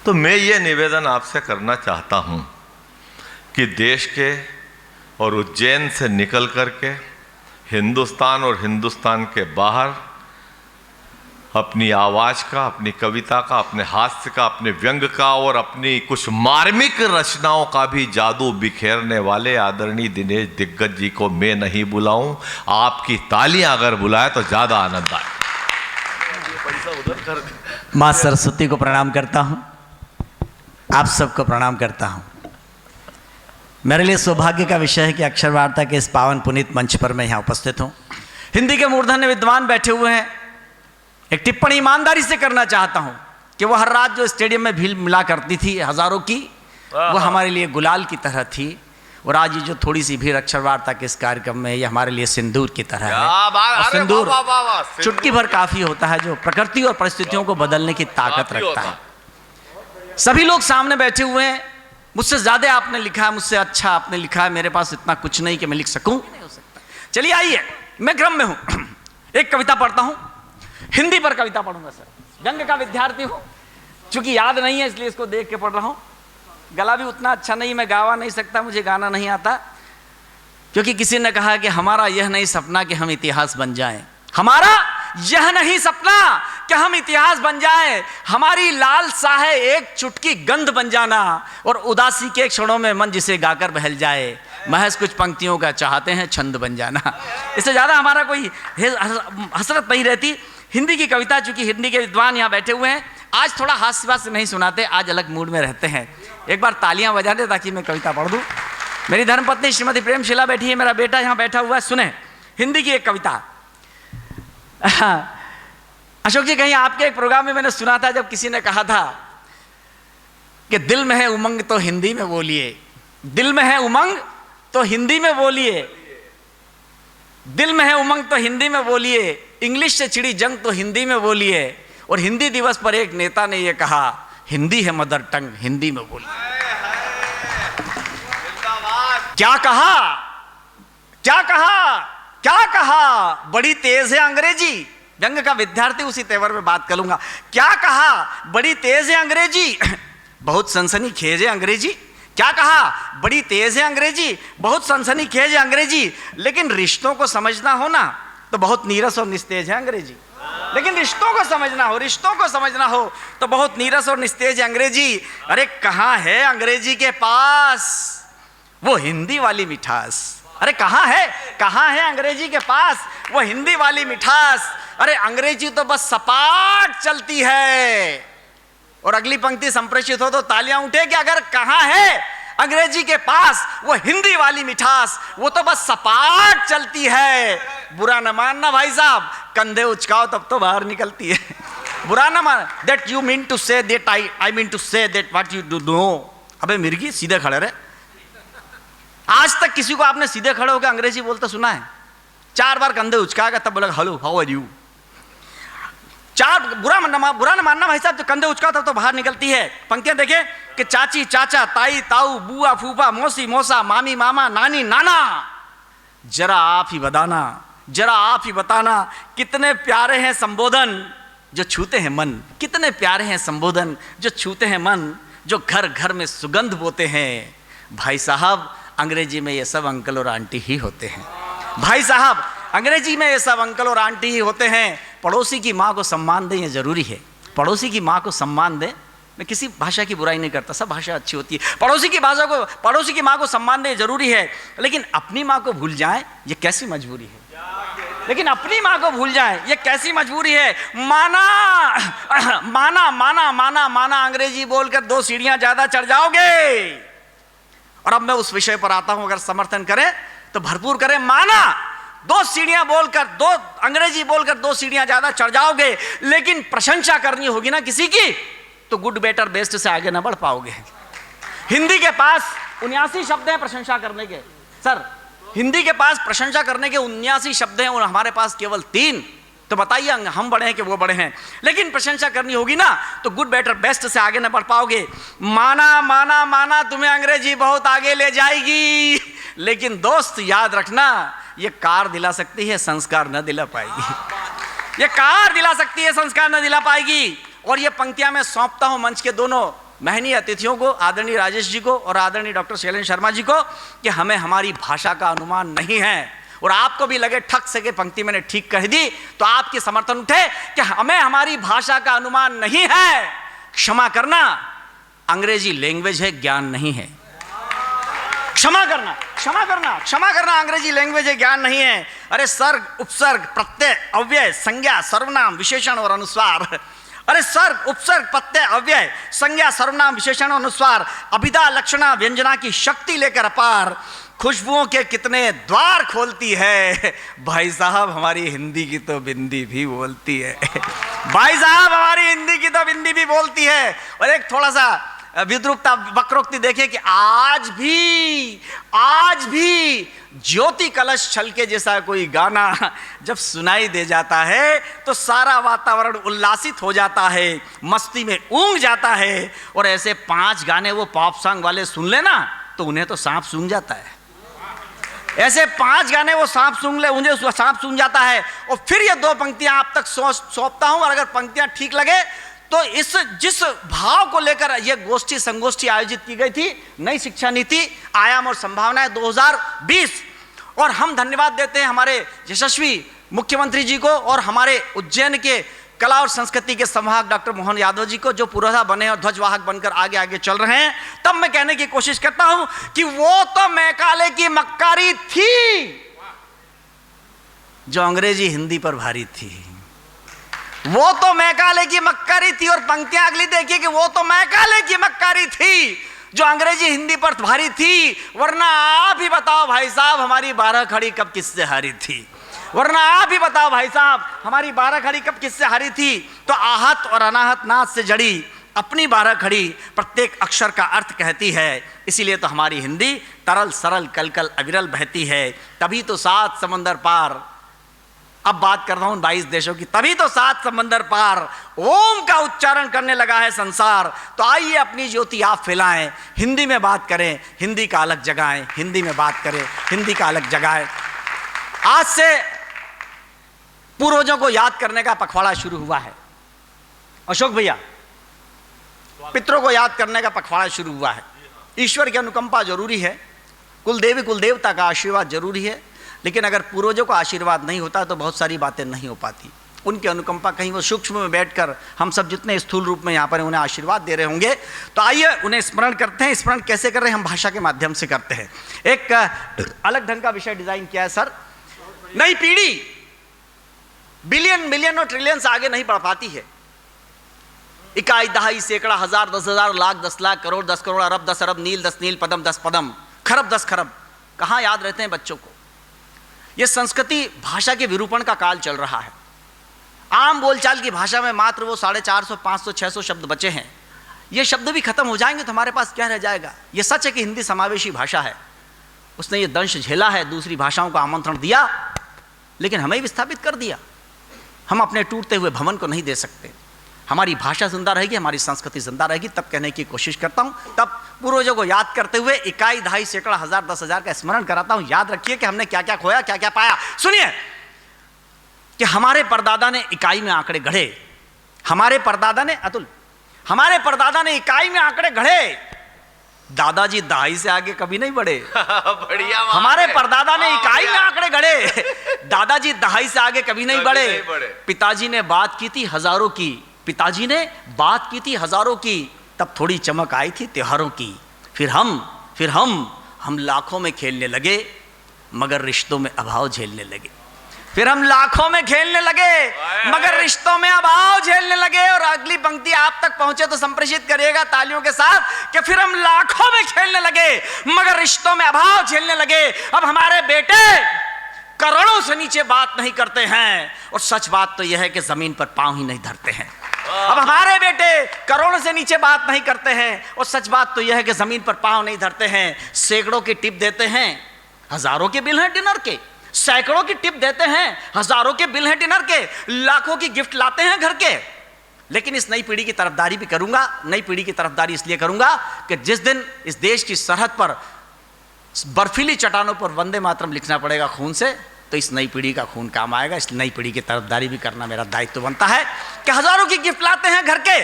तो मैं ये निवेदन आपसे करना चाहता हूँ कि देश के और उज्जैन से निकल करके हिंदुस्तान और हिंदुस्तान के बाहर अपनी आवाज़ का, अपनी कविता का, अपने हास्य का, अपने व्यंग का और अपनी कुछ मार्मिक रचनाओं का भी जादू बिखेरने वाले आदरणीय दिनेश दिग्गज जी को मैं नहीं बुलाऊं, आपकी तालियां अगर बुलाए तो ज़्यादा आनंद आए। माँ सरस्वती को प्रणाम करता हूँ, आप सबको प्रणाम करता हूँ। मेरे लिए सौभाग्य का विषय है कि अक्षर वार्ता के इस पावन पुनीत मंच पर मैं यहाँ उपस्थित हूँ। हिंदी के मूर्धन्य विद्वान बैठे हुए हैं। एक टिप्पणी ईमानदारी से करना चाहता हूँ कि वो हर रात जो स्टेडियम में भीड़ मिला करती थी हजारों की, वो हमारे लिए गुलाल की तरह थी, और आज ये जो थोड़ी सी भीड़ अक्षर वार्ता के इस कार्यक्रम में ये हमारे लिए सिंदूर की तरह है। और सिंदूर चुटकी भर काफी होता है, जो प्रकृति और परिस्थितियों को बदलने की ताकत रखता है। सभी लोग सामने बैठे हुए हैं, मुझसे ज्यादा आपने लिखा है, मुझसे अच्छा आपने लिखा है, मेरे पास इतना कुछ नहीं कि मैं लिख सकूं। चलिए आइए, मैं क्रम में हूं। एक कविता पढ़ता हूं, हिंदी पर कविता पढ़ूंगा सर। व्यंग का विद्यार्थी हूं, चूंकि याद नहीं है इसलिए इसको देख के पढ़ रहा हूं। गला भी उतना अच्छा नहीं, मैं गावा नहीं सकता, मुझे गाना नहीं आता, क्योंकि किसी ने कहा कि हमारा यह नहीं सपना कि हम इतिहास बन जाएं, हमारा यह नहीं सपना कि हम इतिहास बन जाएं, हमारी लालसा है एक चुटकी गंध बन जाना, और उदासी के क्षणों में मन जिसे गाकर बहल जाए, महज कुछ पंक्तियों का चाहते हैं छंद बन जाना। इससे ज़्यादा हमारा कोई हसरत नहीं रहती। हिंदी की कविता, चूंकि हिंदी के विद्वान यहाँ बैठे हुए हैं, आज थोड़ा हास्य नहीं सुनाते, आज अलग मूड में रहते हैं। एक बार तालियां बजा दे ताकि मैं कविता पढ़ दूँ। मेरी धर्मपत्नी श्रीमती प्रेमशिला बैठी है, मेरा बेटा यहाँ बैठा हुआ है। सुने हिंदी की एक कविता। अशोक जी, कहीं आपके एक प्रोग्राम में मैंने सुना था, जब किसी ने कहा था कि दिल में है उमंग तो हिंदी में बोलिए, दिल में है उमंग तो हिंदी में बोलिए, दिल में है उमंग तो हिंदी में बोलिए, इंग्लिश से छिड़ी जंग तो हिंदी में बोलिए। और हिंदी दिवस पर एक नेता ने यह कहा, हिंदी है मदर टंग, हिंदी में बोलिए। क्या कहा, क्या कहा, क्या कहा, बड़ी तेज है अंग्रेजी। व्यंग का विद्यार्थी, उसी तेवर में बात करूंगा। क्या कहा, बड़ी तेज है अंग्रेजी, बहुत सनसनीखेज है अंग्रेजी। क्या कहा, बड़ी तेज है अंग्रेजी, बहुत सनसनीखेज है अंग्रेजी, लेकिन रिश्तों को समझना हो ना तो बहुत नीरस और निस्तेज है अंग्रेजी। लेकिन रिश्तों को समझना हो, रिश्तों को समझना हो तो बहुत नीरस और निस्तेज है अंग्रेजी। अरे कहाँ है अंग्रेजी के पास वो हिंदी वाली मिठास, अरे कहाँ है अंग्रेजी के पास वो हिंदी वाली मिठास। अरे अंग्रेजी तो बस सपाट चलती है। और अगली पंक्ति संप्रेषित हो तो तालियां उठे कि अगर कहाँ है अंग्रेजी के पास वो हिंदी वाली मिठास, वो तो बस सपाट चलती है। बुरा न मानना भाई साहब, कंधे उचकाओ तब तो बाहर निकलती है। बुरा न मान, that you mean to say that I mean to say that what you do know. अबे मिर्गी, सीधे खड़े रहे। आज तक किसी को आपने सीधे खड़े होकर अंग्रेजी बोलते सुना है? 4 बार कंधे उचकाएगा तब बोलेगा हेलो हाउ आर यू। बुरा न मानना भाई साहब, जो कंधे उचका तब तो बाहर निकलती है। पंक्तियां देखे कि चाची चाचा, ताई ताऊ, बुआ फूफा, मौसी मौसा, मामी मामा, नानी नाना, जरा आप ही बताना, जरा आप ही बताना, कितने प्यारे हैं संबोधन जो छूते हैं मन, कितने प्यारे हैं संबोधन जो छूते हैं मन, जो घर घर में सुगंध बोते हैं। भाई साहब अंग्रेजी में ये सब अंकल और आंटी ही होते हैं। भाई साहब अंग्रेजी में ये सब अंकल और आंटी ही होते हैं। पड़ोसी की माँ को सम्मान दें, ये जरूरी है। पड़ोसी की माँ को सम्मान दें। मैं किसी भाषा की बुराई नहीं करता, सब भाषा अच्छी होती है। पड़ोसी की माँ को सम्मान दें जरूरी है, लेकिन अपनी माँ को भूल जाएं ये कैसी मजबूरी है। लेकिन अपनी माँ को भूल जाएं ये कैसी मजबूरी है। माना माना माना माना माना अंग्रेजी बोलकर 2 सीढ़ियां ज्यादा चढ़ जाओगे। और अब मैं उस विषय पर आता हूं, अगर समर्थन करें तो भरपूर करें। माना 2 सीढ़ियां बोलकर, 2 अंग्रेजी बोलकर 2 सीढ़ियां ज्यादा चढ़ जाओगे, लेकिन प्रशंसा करनी होगी ना किसी की तो गुड बेटर बेस्ट से आगे ना बढ़ पाओगे। हिंदी के पास 79 शब्द हैं प्रशंसा करने के। सर हिंदी के पास प्रशंसा करने के 79 शब्द हैं और हमारे पास केवल 3, तो बताइए हम बड़े हैं कि वो बड़े हैं। लेकिन प्रशंसा करनी होगी ना तो गुड बेटर बेस्ट से आगे ना बढ़ पाओगे। माना माना माना तुम्हें अंग्रेजी बहुत आगे ले जाएगी, लेकिन दोस्त याद रखना ये कार दिला सकती है, संस्कार न दिला पाएगी। ये कार दिला सकती है, संस्कार न दिला पाएगी। और ये पंक्तियां मैं सौंपता हूं मंच के दोनों महनीय अतिथियों को, आदरणीय राजेश जी को और आदरणीय डॉक्टर शैलेंद्र शर्मा जी को, कि हमें हमारी भाषा का अनुमान नहीं है, और आपको भी लगे ठग से कि पंक्ति मैंने ठीक कह दी, तो आपके समर्थन उठे कि हमें हमारी भाषा का अनुमान नहीं है। क्षमा करना, अंग्रेजी लैंग्वेज है, ज्ञान नहीं है। क्षमा करना, क्षमा करना, क्षमा करना, अंग्रेजी लैंग्वेज है, ज्ञान नहीं है। अरे सर्ग, उपसर्ग, प्रत्यय, अव्यय, संज्ञा, सर्वनाम, विशेषण और अनुस्वार, अरे सर्ग, उपसर्ग, प्रत्यय, अव्यय, संज्ञा, सर्वनाम, विशेषण और अनुस्वार, अभिधा, लक्षणा, व्यंजना की शक्ति लेकर अपार खुशबुओं के कितने द्वार खोलती है। भाई साहब हमारी हिंदी की तो बिंदी भी बोलती है। भाई साहब हमारी हिंदी की तो बिंदी भी बोलती है। और एक थोड़ा सा विद्रूपता, वक्रोक्ति देखें कि आज भी ज्योति कलश छलके जैसा कोई गाना जब सुनाई दे जाता है तो सारा वातावरण उल्लासित हो जाता है, मस्ती में ऊँग जाता है। और ऐसे 5 गाने वो पॉप सॉन्ग वाले सुन लेना तो उन्हें तो सांप सूंघ जाता है। ऐसे 5 गाने वो सांप सूंघ ले, उन्हें सांप सूंघ जाता है। और फिर ये 2 पंक्तियां आप तक सौंपता हूं, और अगर पंक्तियां ठीक लगे तो जिस भाव को लेकर ये गोष्ठी संगोष्ठी आयोजित की गई थी, नई शिक्षा नीति आयाम और संभावनाएं 2020, और हम धन्यवाद देते हैं हमारे यशस्वी मुख्यमंत्री जी को और हमारे उज्जैन के कला और संस्कृति के संवाहक डॉक्टर मोहन यादव जी को, जो पुरोधा बने और ध्वजवाहक बनकर आगे आगे चल रहे हैं। तब मैं कहने की कोशिश करता हूं कि वो तो मैकाले की मक्कारी थी जो अंग्रेजी हिंदी पर भारी थी। वो तो मैकाले की मक्कारी थी। और पंक्तियां अगली देखिए कि वो तो मैकाले की मक्कारी थी जो अंग्रेजी हिंदी पर भारी थी। वरना आप ही बताओ भाई साहब हमारी 12 खड़ी कब किससे हारी थी। वरना आप ही बताओ भाई साहब हमारी 12 खड़ी कब किससे हारी थी। तो आहत और अनाहत नाथ से जड़ी अपनी 12 खड़ी प्रत्येक अक्षर का अर्थ कहती है। इसीलिए तो हमारी हिंदी तरल सरल कल कल अविरल बहती है। तभी तो 7 समंदर पार, अब बात कर रहा हूं 22 देशों की, तभी तो 7 समंदर पार ओम का उच्चारण करने लगा है संसार। तो आइए अपनी ज्योति आप फैलाएं, हिंदी में बात करें, हिंदी का अलग जगाएं, हिंदी में बात करें, हिंदी का अलग जगाएं। आज से पूर्वजों को याद करने का पखवाड़ा शुरू हुआ है। अशोक भैया, पितरों को याद करने का पखवाड़ा शुरू हुआ है। ईश्वर की अनुकंपा जरूरी है, कुलदेवी कुलदेवता का आशीर्वाद जरूरी है, लेकिन अगर पूर्वजों का आशीर्वाद नहीं होता तो बहुत सारी बातें नहीं हो पाती। उनकी अनुकंपा कहीं वो सूक्ष्म में बैठकर हम सब जितने स्थूल रूप में यहाँ पर उन्हें आशीर्वाद दे रहे होंगे। तो आइए उन्हें स्मरण करते हैं। स्मरण कैसे कर रहे हैं? हम भाषा के माध्यम से करते हैं। एक अलग ढंग का विषय डिजाइन किया है सर। नई पीढ़ी बिलियन मिलियन और ट्रिलियन आगे नहीं बढ़ पाती है। इकाई, दहाई, सैकड़ा, हजार, 10,000, लाख, 10 लाख, करोड़, 10 करोड़, अरब, 10 अरब, नील, 10 नील, पदम, 10 पदम, खरब, 10 खरब, कहाँ याद रहते हैं बच्चों को? यह संस्कृति भाषा के विरूपण का काल चल रहा है। आम बोलचाल की भाषा में मात्र वो 450, 500, 600 शब्द बचे हैं। ये शब्द भी खत्म हो जाएंगे तो हमारे पास क्या रह जाएगा? ये सच है कि हिंदी समावेशी भाषा है। उसने ये दंश झेला है, दूसरी भाषाओं को आमंत्रण दिया, लेकिन हमें विस्थापित कर दिया। हम अपने टूटते हुए भवन को नहीं दे सकते। हमारी भाषा जिंदा रहेगी, हमारी संस्कृति जिंदा रहेगी, तब कहने की कोशिश करता हूं। तब पूर्वजों को याद करते हुए इकाई, दहाई, सैकड़ा, हजार, 10,000 का स्मरण कराता हूं। याद रखिए कि हमने क्या क्या खोया, क्या क्या पाया। सुनिए कि हमारे परदादा ने इकाई में आंकड़े गढ़े। हमारे परदादा ने, अतुल, हमारे परदादा ने इकाई में आंकड़े गढ़े। दादाजी दहाई से आगे कभी नहीं बढ़े। बढ़िया। हमारे परदादा ने इकाई में आंकड़े गढ़े, दादाजी दहाई से आगे कभी नहीं बढ़े। पिताजी ने बात की थी हजारों की, पिताजी ने बात की थी हजारों की, तब थोड़ी चमक आई थी त्योहारों की। फिर हम लाखों में खेलने लगे, मगर रिश्तों में अभाव झेलने लगे। फिर हम लाखों में खेलने लगे, मगर रिश्तों में अभाव झेलने लगे। और अगली पंक्ति आप तक पहुंचे तो संप्रेषित करिएगा तालियों के साथ कि फिर हम लाखों में खेलने लगे, मगर रिश्तों में अभाव झेलने लगे। अब हमारे बेटे करोड़ों से नीचे बात नहीं करते हैं, और सच बात तो यह है कि जमीन पर पांव ही नहीं धरते हैं। अब हमारे बेटे करोड़ों से नीचे बात नहीं करते हैं, और सच बात तो यह है कि जमीन पर पांव नहीं धरते हैं। सैकड़ों की टिप देते हैं, हजारों के बिल हैं डिनर के। सैकड़ों की टिप देते हैं, हजारों के बिल हैं डिनर के, लाखों की गिफ्ट लाते हैं घर के। लेकिन इस नई पीढ़ी की तरफदारी भी करूंगा। नई पीढ़ी की तरफदारी इसलिए करूंगा कि जिस दिन इस देश की सरहद पर बर्फीली चट्टानों पर वंदे मातरम लिखना पड़ेगा खून से, तो इस नई पीढ़ी का खून काम आएगा। इस नई पीढ़ी की तरफदारी भी करना मेरा दायित्व बनता है कि हजारों की गिफ्ट लाते हैं घर के।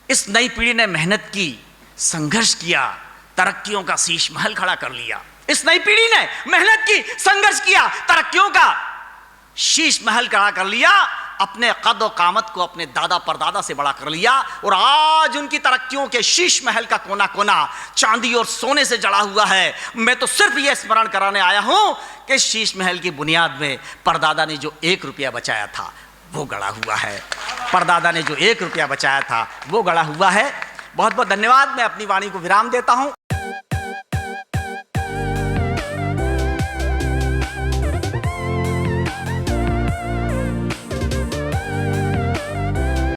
इस नई पीढ़ी ने मेहनत की, संघर्ष किया, तरक्कियों का शीश महल खड़ा कर लिया। इस नई पीढ़ी ने मेहनत की, संघर्ष किया, तरक्कियों का शीश महल खड़ा कर लिया, अपने कद और कामत को अपने दादा परदादा से बड़ा कर लिया, और आज उनकी तरक्कियों के शीश महल का कोना कोना चांदी और सोने से जड़ा हुआ है। मैं तो सिर्फ यह स्मरण कराने आया हूं कि शीश महल की बुनियाद में परदादा ने जो 1 रुपया बचाया था वो गड़ा हुआ है। परदादा ने जो 1 रुपया बचाया था वो गड़ा हुआ है। बहुत बहुत धन्यवाद। मैं अपनी वाणी को विराम देता हूं।